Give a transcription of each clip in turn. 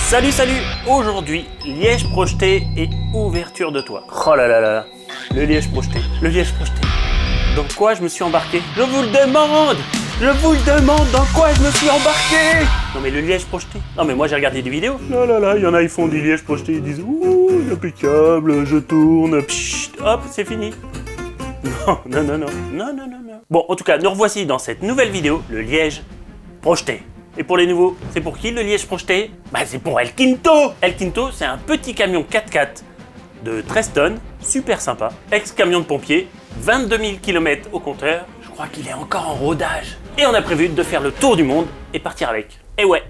Salut. Aujourd'hui, liège projeté et ouverture de toit. Oh là là là, le liège projeté. Dans quoi je me suis embarqué? Je vous le demande, dans quoi je me suis embarqué? Non mais le liège projeté. Non mais moi j'ai regardé des vidéos. Là, il y en a, ils font du liège projeté, ils disent ouh, impeccable, je tourne, pchit, hop, c'est fini. Non. Bon, en tout cas, nous revoici dans cette nouvelle vidéo, le liège projeté. Et pour les nouveaux, c'est pour qui le liège projeté? Bah c'est pour El Quinto. El Quinto, c'est un petit camion 4x4 de 13 tonnes, super sympa, ex-camion de pompier, 22 000 km au compteur. Je crois qu'il est encore en rodage. Et on a prévu de faire le tour du monde et partir avec. Et ouais.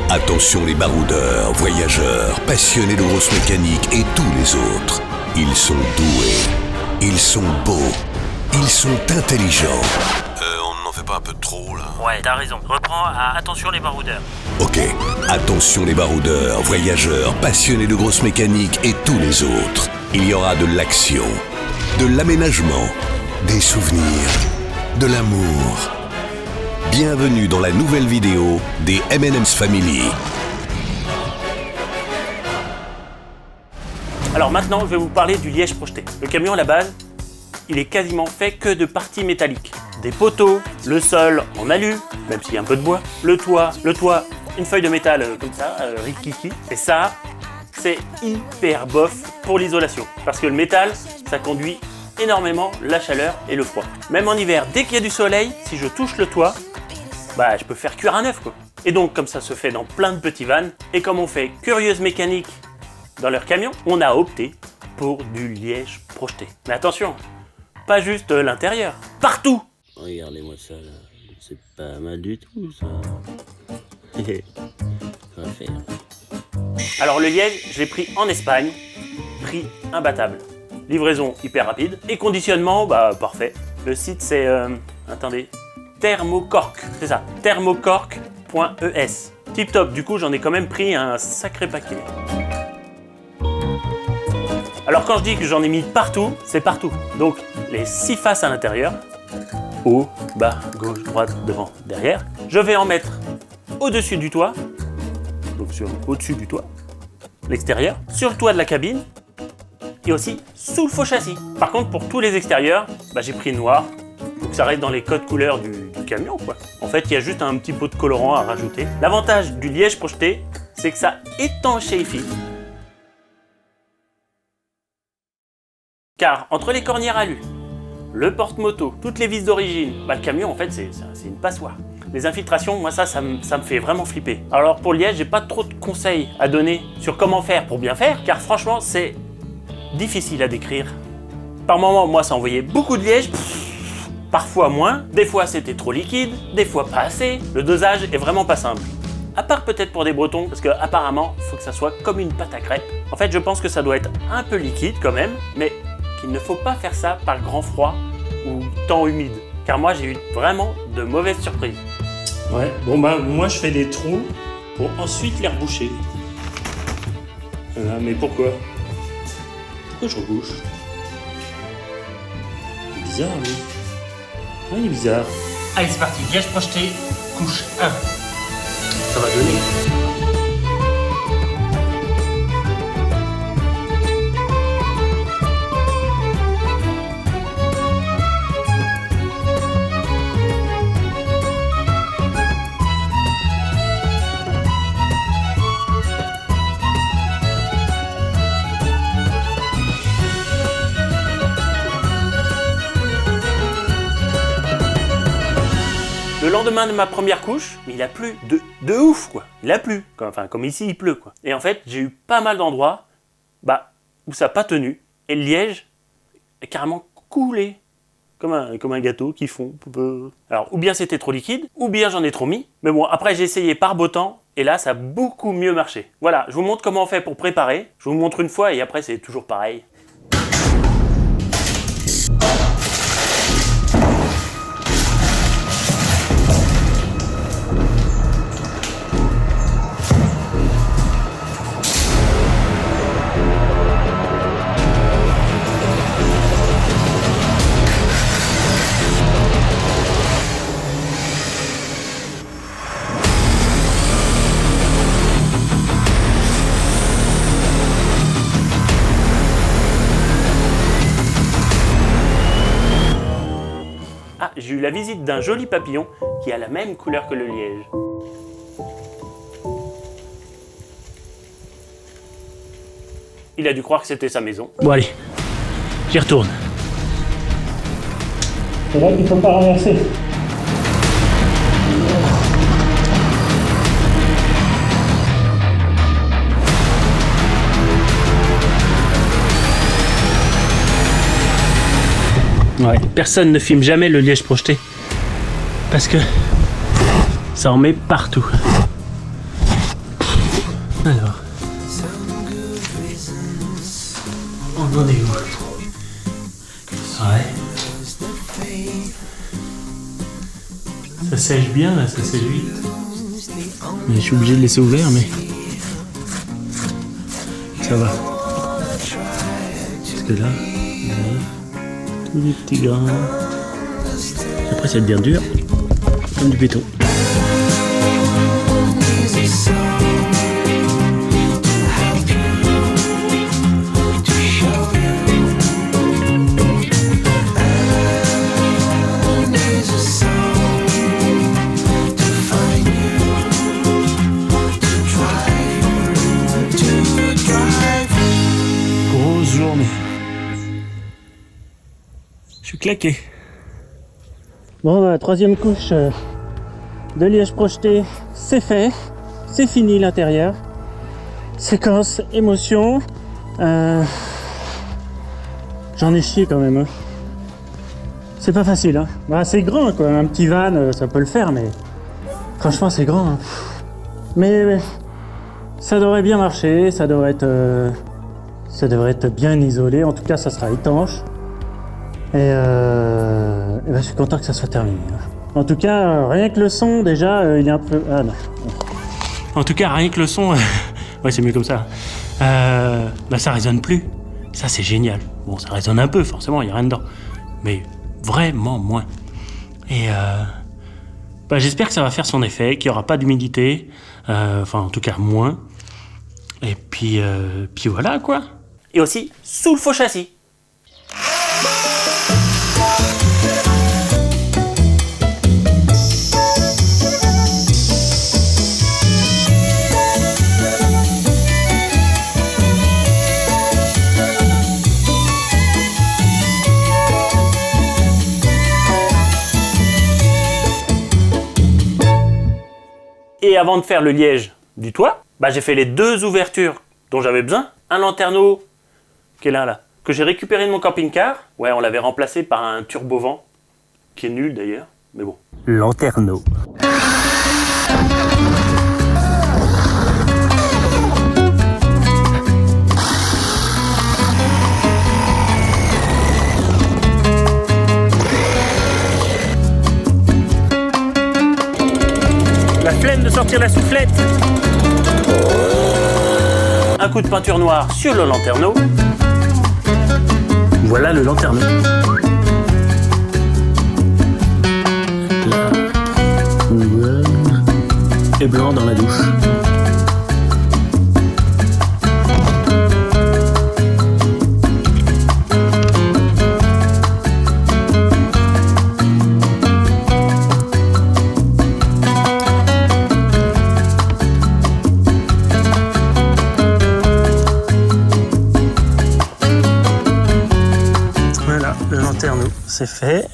Attention les baroudeurs, voyageurs, passionnés de grosses mécaniques et tous les autres. Ils sont doués, ils sont beaux, ils sont intelligents. On n'en fait pas un peu trop là? Ouais, t'as raison. Reprends à attention les baroudeurs. Ok, attention les baroudeurs, voyageurs, passionnés de grosses mécaniques et tous les autres. Il y aura de l'action, de l'aménagement, des souvenirs, de l'amour. Bienvenue dans la nouvelle vidéo des M&M's Family. Alors maintenant, je vais vous parler du liège projeté. Le camion à la base, il est quasiment fait que de parties métalliques. Des poteaux, le sol en alu, même s'il y a un peu de bois, le toit, une feuille de métal comme ça, rikiki. Et ça, c'est hyper bof pour l'isolation. Parce que le métal, ça conduit énormément la chaleur et le froid. Même en hiver, dès qu'il y a du soleil, si je touche le toit, bah je peux faire cuire un œuf quoi. Et donc comme ça se fait dans plein de petits vannes, et comme on fait curieuse mécanique dans leur camion, on a opté pour du liège projeté. Mais attention, pas juste l'intérieur, partout. Regardez-moi ça là, c'est pas mal du tout ça. Ça va faire. Alors le liège, je l'ai pris en Espagne, prix imbattable. Livraison hyper rapide et conditionnement, bah parfait. Le site c'est, attendez, Thermocork, c'est ça, thermocork.es. Tip top, du coup j'en ai quand même pris un sacré paquet. Alors quand je dis que j'en ai mis partout, c'est partout. Donc les 6 faces à l'intérieur, haut, bas, gauche, droite, devant, derrière. Je vais en mettre au-dessus du toit, donc au-dessus du toit, l'extérieur, sur le toit de la cabine, et aussi sous le faux châssis. Par contre pour tous les extérieurs, bah, j'ai pris noir, donc ça reste dans les codes couleurs du camion quoi. En fait il y a juste un petit pot de colorant à rajouter. L'avantage du liège projeté, c'est que ça étanchéifie. Car entre les cornières alu, le porte-moto, toutes les vis d'origine, bah, le camion en fait c'est une passoire. Les infiltrations, moi ça me fait vraiment flipper. Alors pour le liège, j'ai pas trop de conseils à donner sur comment faire pour bien faire, car franchement c'est difficile à décrire. Par moments, moi ça envoyait beaucoup de liège, parfois moins, des fois c'était trop liquide, des fois pas assez. Le dosage est vraiment pas simple. À part peut-être pour des Bretons, parce que apparemment il faut que ça soit comme une pâte à crêpes. En fait je pense que ça doit être un peu liquide quand même, mais qu'il ne faut pas faire ça par grand froid ou temps humide. Car moi j'ai eu vraiment de mauvaises surprises. Ouais, bon bah moi je fais des trous pour ensuite les reboucher. Voilà, mais pourquoi je rebouche? C'est bizarre lui. Ouais, il est bizarre. Allez c'est parti, liège projeté, couche 1. Ça va donner. Le lendemain de ma première couche, mais il a plu de ouf quoi. Il a plu, enfin comme ici il pleut quoi. Et en fait j'ai eu pas mal d'endroits où ça n'a pas tenu et le liège est carrément coulé comme un gâteau qui fond. Alors ou bien c'était trop liquide, ou bien j'en ai trop mis. Mais bon après j'ai essayé par beau temps et là ça a beaucoup mieux marché. Voilà, je vous montre comment on fait pour préparer. Je vous montre une fois et après c'est toujours pareil. j'ai eu la visite d'un joli papillon qui a la même couleur que le liège. Il a dû croire que c'était sa maison. Bon allez, j'y retourne. C'est là qu'il faut pas renverser. Ouais, personne ne filme jamais le liège projeté. Parce que ça en met partout. Alors. On en est où? Ouais. Ça sèche bien là, ça sèche vite. Mais je suis obligé de laisser ouvert, mais ça va. Parce que là, tous les petits grains. Après, ça devient dur, comme du béton. Grosse journée. Je suis claqué. Bon, bah, troisième couche de liège projeté, c'est fait. C'est fini l'intérieur. Séquence, émotion. J'en ai chié quand même. Hein. C'est pas facile. Hein. Bah, c'est grand quoi. Un petit van, ça peut le faire, mais franchement, c'est grand. Hein. Mais ça devrait bien marcher. Ça devrait être bien isolé. En tout cas, ça sera étanche. Et ben, je suis content que ça soit terminé. En tout cas, rien que le son, déjà, il est un peu... Ah non. En tout cas, rien que le son... ouais, c'est mieux comme ça. Bah, ça résonne plus. Ça, c'est génial. Bon, ça résonne un peu, forcément, il n'y a rien dedans. Mais vraiment moins. Et bah, j'espère que ça va faire son effet, qu'il n'y aura pas d'humidité. Enfin, en tout cas, moins. Et puis voilà, quoi. Et aussi, sous le faux châssis. Et avant de faire le liège du toit, bah j'ai fait les deux ouvertures dont j'avais besoin. Un lanterneau qui est là, que j'ai récupéré de mon camping-car. Ouais, on l'avait remplacé par un turbovent, qui est nul d'ailleurs, mais bon. Lanterneau. La flemme de sortir la soufflette. Un coup de peinture noire sur le lanterneau. Voilà le lanterneau. Et blanc dans la douche. Voilà, le lanterneau, c'est fait.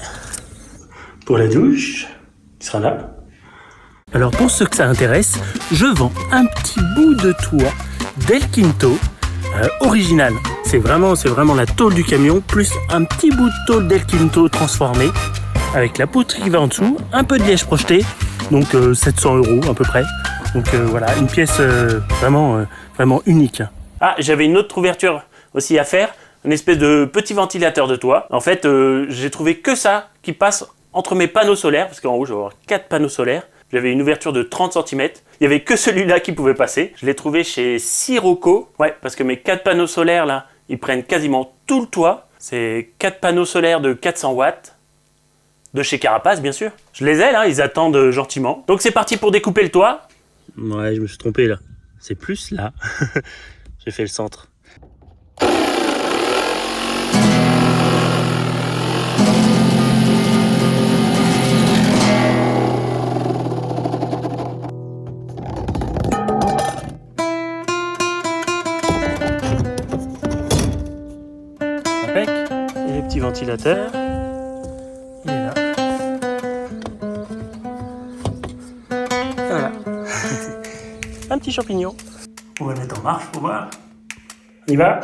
Pour la douche, qui sera là. Alors pour ceux que ça intéresse, je vends un petit bout de toit Del Quinto original. C'est vraiment la tôle du camion, plus un petit bout de tôle Del Quinto transformé, avec la poutre qui va en dessous, un peu de liège projeté, donc 700 € à peu près. Donc voilà, une pièce vraiment unique. Ah, j'avais une autre ouverture aussi à faire, une espèce de petit ventilateur de toit. En fait, j'ai trouvé que ça qui passe entre mes panneaux solaires, parce qu'en haut, je vais avoir 4 panneaux solaires. J'avais une ouverture de 30 cm. Il n'y avait que celui-là qui pouvait passer. Je l'ai trouvé chez Sirocco. Ouais, parce que mes 4 panneaux solaires, là, ils prennent quasiment tout le toit. C'est 4 panneaux solaires de 400 watts. De chez Carapace, bien sûr. Je les ai, là, ils attendent gentiment. Donc c'est parti pour découper le toit. Ouais, je me suis trompé, là. C'est plus là. J'ai fait le centre. Impec. Et les petits ventilateurs. Il est là. Voilà. Un petit champignon. On va le mettre en marche pour voir. On y va.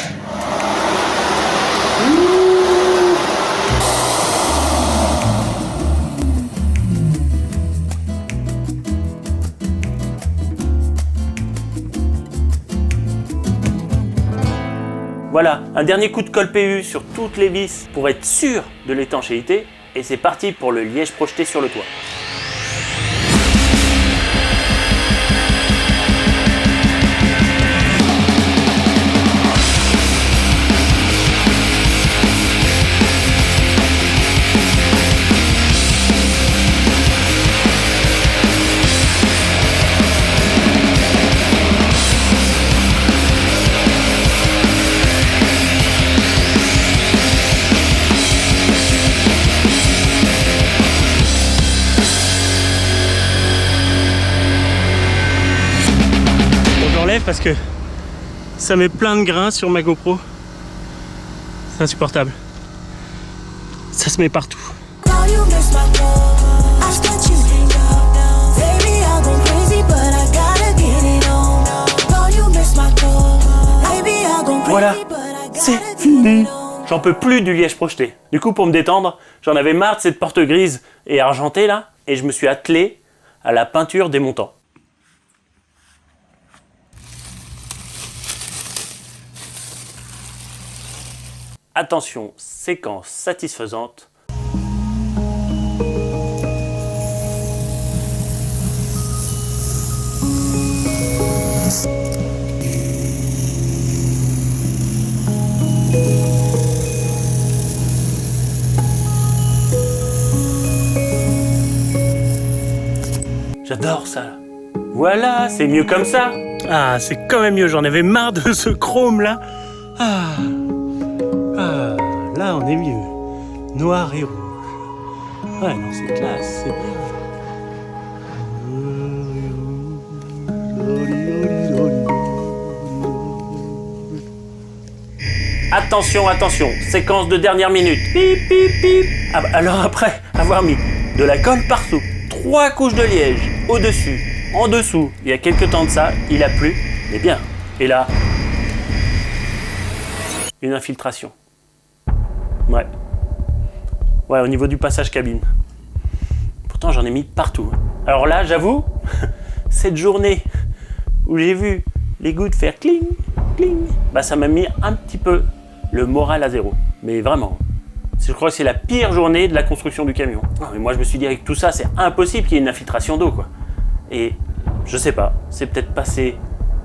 Voilà, un dernier coup de colle PU sur toutes les vis pour être sûr de l'étanchéité. Et c'est parti pour le liège projeté sur le toit. Parce que ça met plein de grains sur ma GoPro. C'est insupportable. Ça se met partout. Voilà, c'est fini. J'en peux plus du liège projeté. Du coup, pour me détendre, j'en avais marre de cette porte grise et argentée là, et je me suis attelé à la peinture des montants. Attention, séquence satisfaisante. J'adore ça. Voilà, c'est mieux comme ça. Ah, c'est quand même mieux, j'en avais marre de ce chrome là. Ah, là on est mieux. Noir et rouge. Ouais, non, c'est classe, c'est bien. Attention, attention, séquence de dernière minute. Pip, pip, pip. Ah bah, alors après avoir mis de la colle partout, 3 couches de liège, au-dessus, en dessous, il y a quelques temps de ça, il a plu, mais bien. Et là, une infiltration. Ouais. Ouais, au niveau du passage cabine. Pourtant, j'en ai mis partout. Alors là, j'avoue, cette journée où j'ai vu les gouttes faire cling, cling, bah ça m'a mis un petit peu le moral à zéro. Mais vraiment. Je crois que c'est la pire journée de la construction du camion. Mais moi, je me suis dit, avec tout ça, c'est impossible qu'il y ait une infiltration d'eau, quoi. Et je sais pas, c'est peut-être passé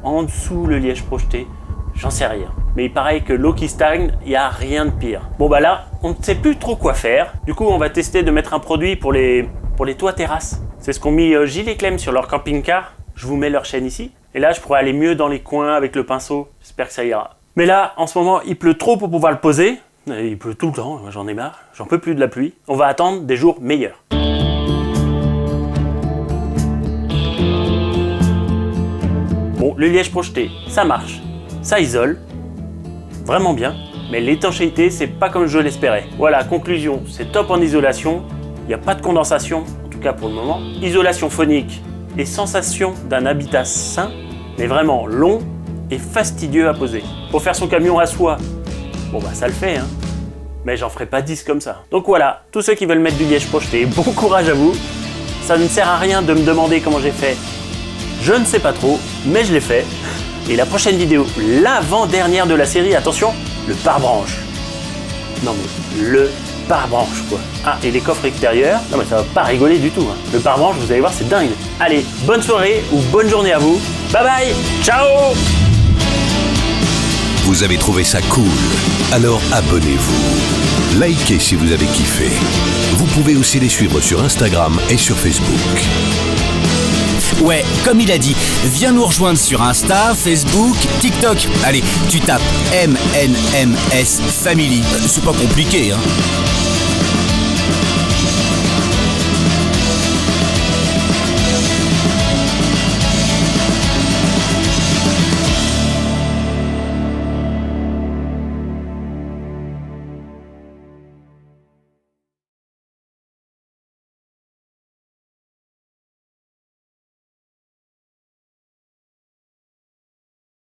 en dessous le liège projeté, j'en sais rien. Mais il paraît que l'eau qui stagne, il n'y a rien de pire. Bon bah là, on ne sait plus trop quoi faire. Du coup, on va tester de mettre un produit pour les toits terrasses. C'est ce qu'ont mis Gilles et Clem sur leur camping-car. Je vous mets leur chaîne ici. Et là, je pourrais aller mieux dans les coins avec le pinceau. J'espère que ça ira. Mais là, en ce moment, il pleut trop pour pouvoir le poser. Il pleut tout le temps, j'en ai marre. J'en peux plus de la pluie. On va attendre des jours meilleurs. Bon, le liège projeté, ça marche. Ça isole. Vraiment bien. Mais l'étanchéité, c'est pas comme je l'espérais. Voilà, conclusion, c'est top en isolation. Il n'y a pas de condensation, en tout cas pour le moment. Isolation phonique et sensation d'un habitat sain, mais vraiment long et fastidieux à poser. Pour faire son camion à soi, bon bah ça le fait, hein. Mais j'en ferai pas 10 comme ça. Donc voilà, tous ceux qui veulent mettre du liège projeté, bon courage à vous. Ça ne sert à rien de me demander comment j'ai fait. Je ne sais pas trop, mais je l'ai fait. Et la prochaine vidéo, l'avant-dernière de la série, attention, le pare-branche. Non mais, le pare-branche quoi. Ah, et les coffres extérieurs, non mais ça va pas rigoler du tout, hein. Le pare-branche, vous allez voir, c'est dingue. Allez, bonne soirée ou bonne journée à vous. Bye bye, ciao. Vous avez trouvé ça cool? Alors abonnez-vous. Likez si vous avez kiffé. Vous pouvez aussi les suivre sur Instagram et sur Facebook. Ouais, comme il a dit, viens nous rejoindre sur Insta, Facebook, TikTok. Allez, tu tapes MNMS Family. C'est pas compliqué, hein.